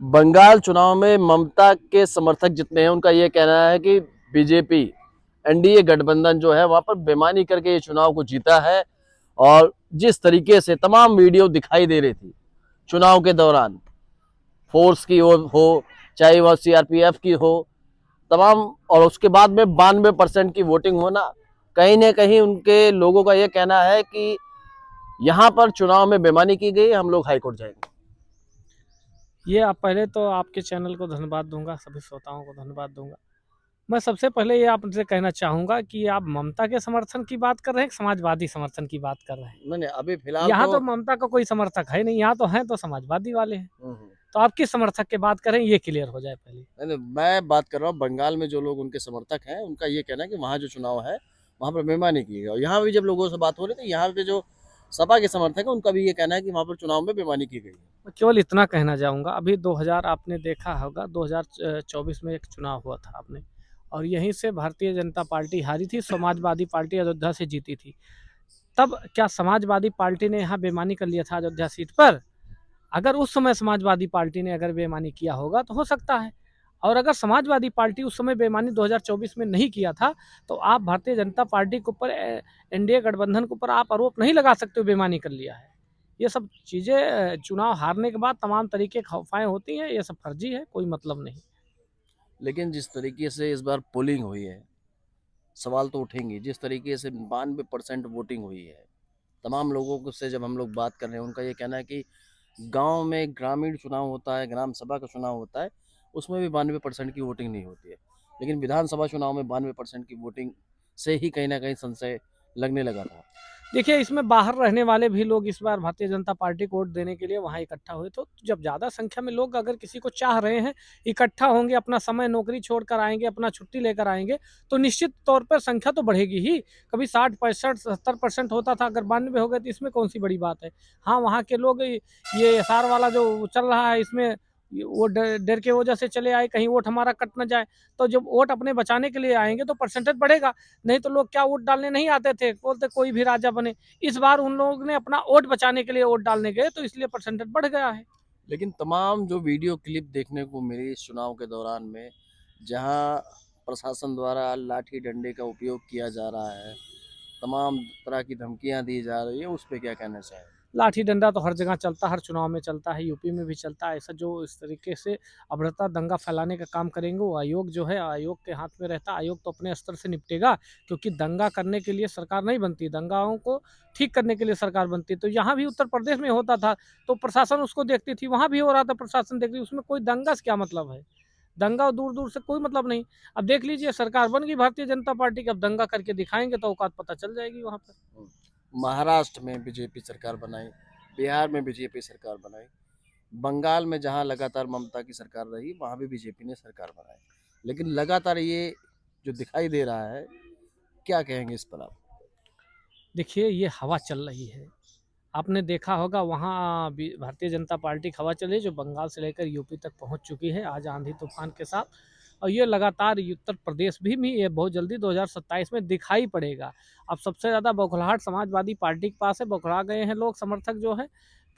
बंगाल चुनाव में ममता के समर्थक जितने हैं उनका ये कहना है कि बीजेपी एनडीए गठबंधन जो है वहां पर बेईमानी करके ये चुनाव को जीता है। और जिस तरीके से तमाम वीडियो दिखाई दे रही थी चुनाव के दौरान, फोर्स की हो चाहे वह सीआरपीएफ की हो, तमाम, और उसके बाद में 92% की वोटिंग होना, कहीं ना कहीं उनके लोगों का यह कहना है कि यहाँ पर चुनाव में बेईमानी की गई, हम लोग हाईकोर्ट जाएंगे। ये आप पहले तो आपके चैनल को धन्यवाद दूंगा, सभी श्रोताओं को धन्यवाद दूंगा। मैं सबसे पहले ये आपसे कहना चाहूँगा कि आप ममता के समर्थन की बात कर रहे हैं कि समाजवादी समर्थन की बात कर रहे हैं? मैंने अभी फिलहाल यहाँ तो तो ममता का कोई समर्थक है नहीं, यहाँ तो हैं तो समाजवादी वाले हैं। हम्म। तो आप किस समर्थक की बात करें ये क्लियर हो जाए पहले। नहीं, मैं बात कर रहा हूँ बंगाल में जो लोग उनके समर्थक हैं उनका ये कहना है कि वहाँ जो चुनाव है वहाँ पर बेईमानी की गई। और यहाँ भी जब लोगों से बात हो रही थी, यहाँ पे जो सपा के समर्थक है उनका भी ये कहना है कि वहाँ पर चुनाव में बेईमानी की गई है। मैं केवल इतना कहना चाहूँगा, अभी 2000 आपने देखा होगा, 2024 में एक चुनाव हुआ था आपने, और यहीं से भारतीय जनता पार्टी हारी थी, समाजवादी पार्टी अयोध्या से जीती थी। तब क्या समाजवादी पार्टी ने यहाँ बेईमानी कर लिया था अयोध्या सीट पर? अगर उस समय समाजवादी पार्टी ने अगर बेईमानी किया होगा तो हो सकता है। और अगर समाजवादी पार्टी उस समय बेईमानी 2024 में नहीं किया था तो आप भारतीय जनता पार्टी के ऊपर, एनडीए गठबंधन के ऊपर आप आरोप नहीं लगा सकते हो बेईमानी कर लिया है। ये सब चीज़ें चुनाव हारने के बाद तमाम तरीके की अफवाहें होती हैं, ये सब फर्जी है, कोई मतलब नहीं। लेकिन जिस तरीके से इस बार पोलिंग हुई है, सवाल तो उठेंगे। जिस तरीके से 92% वोटिंग हुई है, तमाम लोगों को से जब हम लोग बात कर रहे हैं, उनका ये कहना है कि गांव में ग्रामीण चुनाव होता है, ग्राम सभा का चुनाव होता है, उसमें भी 92% की वोटिंग नहीं होती है। लेकिन विधानसभा चुनाव में 92% की वोटिंग से ही कहीं ना कहीं संशय लगने लगा था। देखिए, इसमें बाहर रहने वाले भी लोग इस बार भारतीय जनता पार्टी को वोट देने के लिए वहाँ इकट्ठा हुए। तो जब ज़्यादा संख्या में लोग अगर किसी को चाह रहे हैं, इकट्ठा होंगे, अपना समय नौकरी छोड़कर आएँगे, अपना छुट्टी लेकर आएँगे, तो निश्चित तौर पर संख्या तो बढ़ेगी ही। कभी 60, 65, 70% होता था, अगर 92 हो गए तो इसमें कौन-सी बड़ी बात है। हाँ, वहाँ के लोग ये एसआर वाला जो चल रहा है इसमें, वो डर डर के वजह से चले आए, कहीं वोट हमारा कट ना जाए। तो जब वोट अपने बचाने के लिए आएँगे तो परसेंटेज बढ़ेगा। नहीं तो लोग क्या वोट डालने नहीं आते थे, बोलते कोई भी राजा बने। इस बार उन लोगों ने अपना वोट बचाने के लिए वोट डालने गए तो इसलिए परसेंटेज बढ़ गया है। लेकिन तमाम जो वीडियो क्लिप देखने को मिली इस चुनाव के दौरान में, जहां प्रशासन द्वारा लाठी डंडे का उपयोग किया जा रहा है, तमाम तरह की धमकियां दी जा रही है, उस पर क्या कहना चाहिए? लाठी डंडा तो हर जगह चलता है, हर चुनाव में चलता है, यूपी में भी चलता है। ऐसा जो इस तरीके से अभद्रता दंगा फैलाने का काम करेंगे वो आयोग जो है, आयोग के हाथ में रहता है। आयोग तो अपने स्तर से निपटेगा, क्योंकि दंगा करने के लिए सरकार नहीं बनती, दंगाओं को ठीक करने के लिए सरकार बनती है। तो यहाँ भी उत्तर प्रदेश में होता था तो प्रशासन उसको देखती थी, वहाँ भी हो रहा था प्रशासन देख रही, उसमें कोई दंगा से क्या मतलब है। दंगा दूर दूर से कोई मतलब नहीं। अब देख लीजिए, सरकार बन गई भारतीय जनता पार्टी की, अब दंगा करके दिखाएंगे तो औकात पता चल जाएगी वहाँ पर। महाराष्ट्र में बीजेपी सरकार बनाई, बिहार में बीजेपी सरकार बनाई, बंगाल में जहां लगातार ममता की सरकार रही वहां भी बीजेपी ने सरकार बनाई। लेकिन लगातार ये जो दिखाई दे रहा है, क्या कहेंगे इस पर आप? देखिए, ये हवा चल रही है, आपने देखा होगा वहाँ भारतीय जनता पार्टी की हवा चल रही है, जो बंगाल से लेकर यूपी तक पहुँच चुकी है आज आंधी तूफान के साथ। और ये लगातार उत्तर प्रदेश भी ये बहुत जल्दी 2027 में दिखाई पड़ेगा। अब सबसे ज़्यादा बौखलाहट समाजवादी पार्टी के पास है, बौखला गए हैं लोग, समर्थक जो है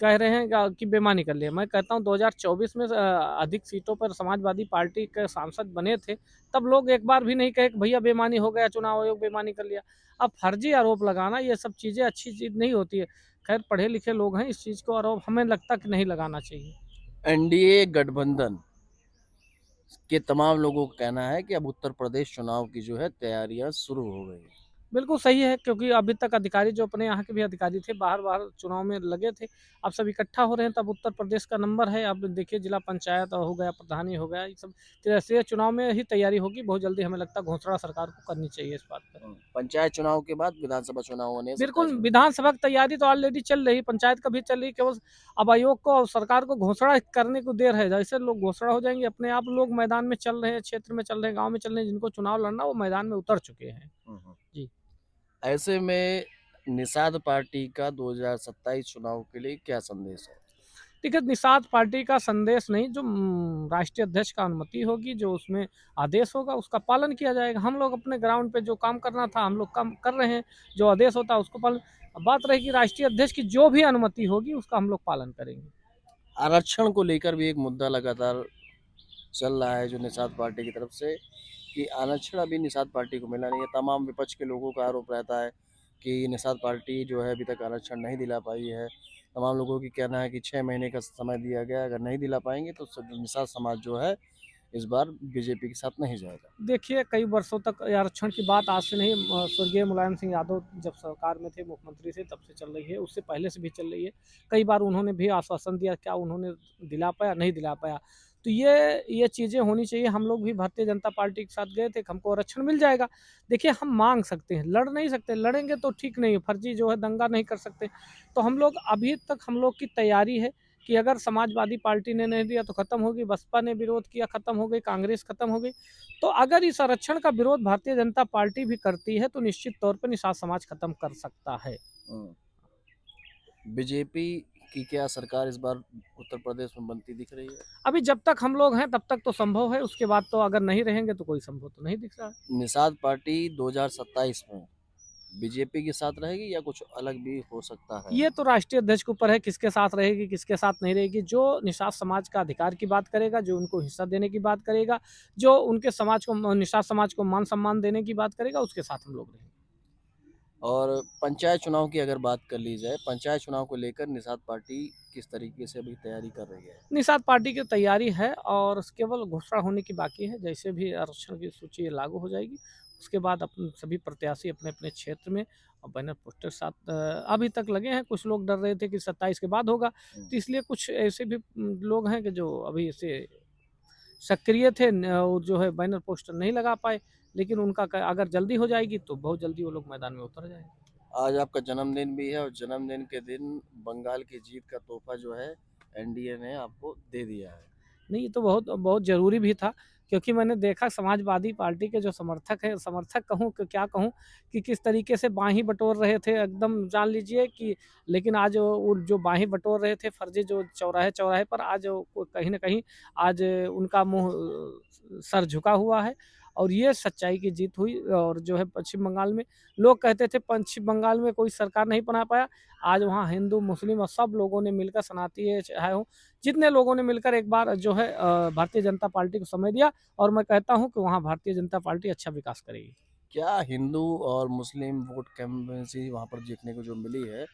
कह रहे हैं कि बेईमानी कर लिया। मैं कहता हूँ 2024 में अधिक सीटों पर समाजवादी पार्टी के सांसद बने थे, तब लोग एक बार भी नहीं कहे कि भैया बेईमानी हो गया, चुनाव आयोग बेईमानी कर लिया। अब फर्जी आरोप लगाना, ये सब चीज़ें अच्छी चीज़ नहीं होती है। खैर, पढ़े लिखे लोग हैं, इस चीज़ को आरोप हमें लगता कि नहीं लगाना चाहिए। एनडीए गठबंधन के तमाम लोगों का कहना है कि अब उत्तर प्रदेश चुनाव की जो है तैयारियां शुरू हो गई हैं। बिल्कुल सही है, क्योंकि अभी तक अधिकारी जो अपने यहाँ के भी अधिकारी थे, बाहर-बाहर चुनाव में लगे थे, अब सब इकट्ठा हो रहे हैं, तब उत्तर प्रदेश का नंबर है। अब देखिए, जिला पंचायत हो गया, प्रधानी हो गया, ये सब त्रिस्तरीय चुनाव में ही तैयारी होगी। बहुत जल्दी हमें लगता है घोषणा सरकार को करनी चाहिए इस बात पर। पंचायत चुनाव के बाद विधानसभा चुनाव होने हैं बिल्कुल, 27 में। विधानसभा की तैयारी तो ऑलरेडी चल रही, पंचायत का भी चल रही, केवल अब आयोग को और सरकार को घोषणा करने को देर है। जैसे लोग घोषणा हो जाएँगे, अपने आप लोग मैदान में चल रहे हैं, क्षेत्र में चल रहे हैं, गाँव में चल रहे हैं, जिनको चुनाव लड़ना वो मैदान में उतर चुके हैं। जी। ऐसे में निषाद पार्टी का 2027 चुनाव के लिए क्या संदेश है? देखिए, निषाद पार्टी का संदेश नहीं, जो राष्ट्रीय अध्यक्ष का अनुमति होगी, जो उसमें आदेश होगा उसका पालन किया जाएगा। हम लोग अपने ग्राउंड पे जो काम करना था हम लोग काम कर रहे हैं, जो आदेश होता है उसको पालन। अब बात रहेगी राष्ट्रीय अध्यक्ष की, जो भी अनुमति होगी उसका हम लोग पालन करेंगे। आरक्षण को लेकर भी एक मुद्दा लगातार चल रहा है जो निषाद पार्टी की तरफ से, कि आरक्षण अभी निषाद पार्टी को मिला नहीं है। तमाम विपक्ष के लोगों का आरोप रहता है कि निषाद पार्टी जो है अभी तक आरक्षण नहीं दिला पाई है। तमाम लोगों की कहना है कि 6 महीने का समय दिया गया है, अगर नहीं दिला पाएंगे तो निषाद समाज जो है इस बार बीजेपी के साथ नहीं जाएगा। देखिए, कई वर्षों तक ये आरक्षण की बात आज से नहीं, स्वर्गीय मुलायम सिंह यादव जब सरकार में थे, मुख्यमंत्री थे, तब से चल रही है, उससे पहले से भी चल रही है। कई बार उन्होंने भी आश्वासन दिया, क्या उन्होंने दिला पाया? नहीं दिला पाया। तो ये चीज़ें होनी चाहिए। हम लोग भी भारतीय जनता पार्टी के साथ गए थे, हमको आरक्षण मिल जाएगा। देखिए, हम माँग सकते हैं, लड़ नहीं सकते, लड़ेंगे तो ठीक नहीं है, फर्जी जो है दंगा नहीं कर सकते। तो हम लोग अभी तक हम लोग की तैयारी है कि अगर समाजवादी पार्टी ने नहीं दिया तो खत्म होगी, बसपा ने विरोध किया, खत्म हो गई, कांग्रेस खत्म हो गई। तो अगर इस आरक्षण का विरोध भारतीय जनता पार्टी भी करती है तो निश्चित तौर पर निषाद समाज खत्म कर सकता है। बीजेपी की क्या सरकार इस बार उत्तर प्रदेश में बनती दिख रही है? अभी जब तक हम लोग हैं तब तक तो संभव है, उसके बाद तो अगर नहीं रहेंगे तो कोई संभव तो नहीं दिख रहा है। निषाद पार्टी 2027 में बीजेपी के साथ रहेगी या कुछ अलग भी हो सकता है? ये तो राष्ट्रीय अध्यक्ष के ऊपर है, किसके साथ रहेगी, किसके साथ नहीं रहेगी। जो निषाद समाज का अधिकार की बात करेगा, जो उनको हिस्सा देने की बात करेगा, जो उनके समाज को, निषाद समाज को मान सम्मान देने की बात करेगा, उसके साथ हम लोग रहेंगे। और पंचायत चुनाव की अगर बात कर ली जाए, पंचायत चुनाव को लेकर निषाद पार्टी किस तरीके से अभी तैयारी कर रही है? निषाद पार्टी की तैयारी है और केवल घोषणा होने की बाकी है। जैसे भी आरक्षण की सूची लागू हो जाएगी, उसके बाद अपन सभी प्रत्याशी अपने अपने क्षेत्र में और बैनर पोस्टर साथ अभी तक लगे हैं। कुछ लोग डर रहे थे कि 27 के बाद होगा, तो इसलिए कुछ ऐसे भी लोग हैं कि जो अभी से सक्रिय थे, और जो है बैनर पोस्टर नहीं लगा पाए, लेकिन उनका अगर जल्दी हो जाएगी तो बहुत जल्दी वो लोग मैदान में उतर जाएंगे। आज आपका जन्मदिन भी है और जन्मदिन के दिन बंगाल की जीत का तोहफा जो है एनडीए ने आपको दे दिया है। नहीं, ये तो बहुत बहुत ज़रूरी भी था, क्योंकि मैंने देखा समाजवादी पार्टी के जो समर्थक कहूँ कि क्या कहूँ, कि किस तरीके से बाहीं बटोर रहे थे, एकदम जान लीजिए कि। लेकिन आज वो जो बाहीं बटोर रहे थे फर्जी, जो चौराहे-चौराहे पर, आज वो कहीं न कहीं आज उनका मुँह सर झुका हुआ है और ये सच्चाई की जीत हुई। और जो है पश्चिम बंगाल में लोग कहते थे पश्चिम बंगाल में कोई सरकार नहीं बना पाया, आज वहाँ हिंदू, मुस्लिम और सब लोगों ने मिलकर, सनातनी चाहे हो, जितने लोगों ने मिलकर एक बार जो है भारतीय जनता पार्टी को समय दिया, और मैं कहता हूं कि वहां भारतीय जनता पार्टी अच्छा विकास करेगी। क्या हिंदू और मुस्लिम वोट कैंपेंसी वहां पर जीतने को जो मिली है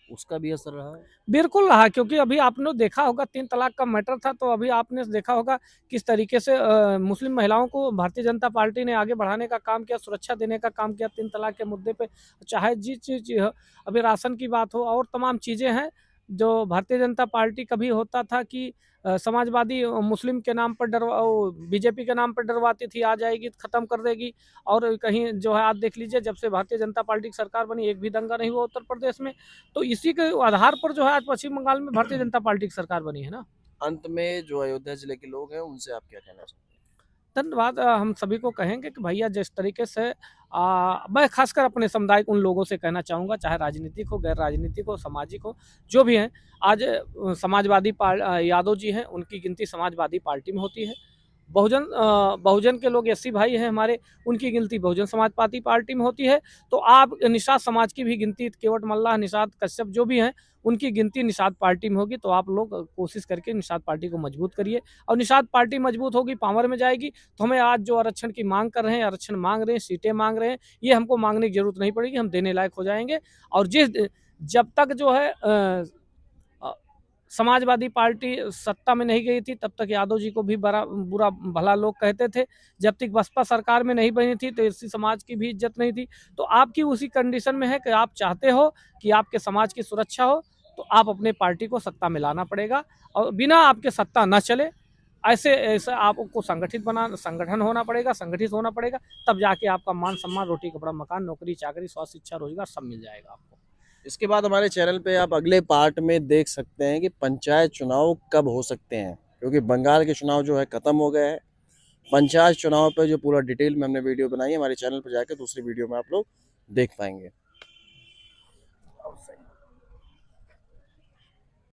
उसका भी असर रहा है? बिल्कुल रहा, क्योंकि अभी आपने देखा होगा 3 तलाक का मैटर था, तो अभी आपने देखा होगा किस तरीके से मुस्लिम महिलाओं को भारतीय जनता पार्टी ने आगे बढ़ाने का काम किया, सुरक्षा देने का काम किया 3 तलाक के मुद्दे पे। चाहे जिस चीज़ हो, अभी राशन की बात हो और तमाम चीज़ें हैं, जो भारतीय जनता पार्टी कभी होता था कि समाजवादी मुस्लिम के नाम पर बीजेपी के नाम पर डरवाती थी, आ जाएगी तो खत्म कर देगी। और कहीं जो है आज देख लीजिए, जब से भारतीय जनता पार्टी की सरकार बनी, एक भी दंगा नहीं हुआ उत्तर प्रदेश में। तो इसी के आधार पर जो है आज पश्चिम बंगाल में भारतीय जनता पार्टी की सरकार बनी है ना। अंत में जो अयोध्या जिले के लोग हैं उनसे आप क्या कहना चाहते हैं? धन्यवाद। हम सभी को कहेंगे कि भैया, जिस तरीके से मैं खासकर अपने समुदाय उन लोगों से कहना चाहूँगा, चाहे राजनीतिक हो, गैर राजनीतिक हो, सामाजिक हो, जो भी हैं, आज यादव जी हैं, उनकी गिनती समाजवादी पार्टी में होती है। बहुजन के लोग एससी भाई हैं हमारे, उनकी गिनती बहुजन समाज पार्टी में होती है। तो आप निषाद समाज की भी गिनती, केवट मल्लाह, निषाद कश्यप जो भी हैं, उनकी गिनती निषाद पार्टी में होगी। तो आप लोग कोशिश करके निषाद पार्टी को मजबूत करिए, और निषाद पार्टी मजबूत होगी, पावर में जाएगी, तो हमें आज जो आरक्षण की मांग कर रहे हैं, आरक्षण मांग रहे हैं, सीटें मांग रहे हैं, ये हमको मांगने की जरूरत नहीं पड़ेगी, हम देने लायक हो जाएंगे। और जब तक जो है समाजवादी पार्टी सत्ता में नहीं गई थी, तब तक यादव जी को भी बड़ा बुरा भला लोग कहते थे। जब तक बसपा सरकार में नहीं बनी थी तो एससी समाज की भी इज्जत नहीं थी। तो आपकी उसी कंडीशन में है कि आप चाहते हो कि आपके समाज की सुरक्षा हो, तो आप अपने पार्टी को सत्ता में लाना पड़ेगा, और बिना आपके सत्ता न चले, ऐसे आपको संगठन होना पड़ेगा, संगठित होना पड़ेगा, तब जाके आपका मान सम्मान, रोटी कपड़ा मकान, नौकरी चाकरी, स्वास्थ्य, शिक्षा, रोजगार सब मिल जाएगा आपको। इसके बाद हमारे चैनल पे आप अगले पार्ट में देख सकते हैं कि पंचायत चुनाव कब हो सकते हैं, क्योंकि बंगाल के चुनाव जो है खत्म हो गए हैं। पंचायत चुनाव पे जो पूरा डिटेल में हमने वीडियो बनाई है, हमारे चैनल पर जाकर दूसरी वीडियो में आप लोग देख पाएंगे।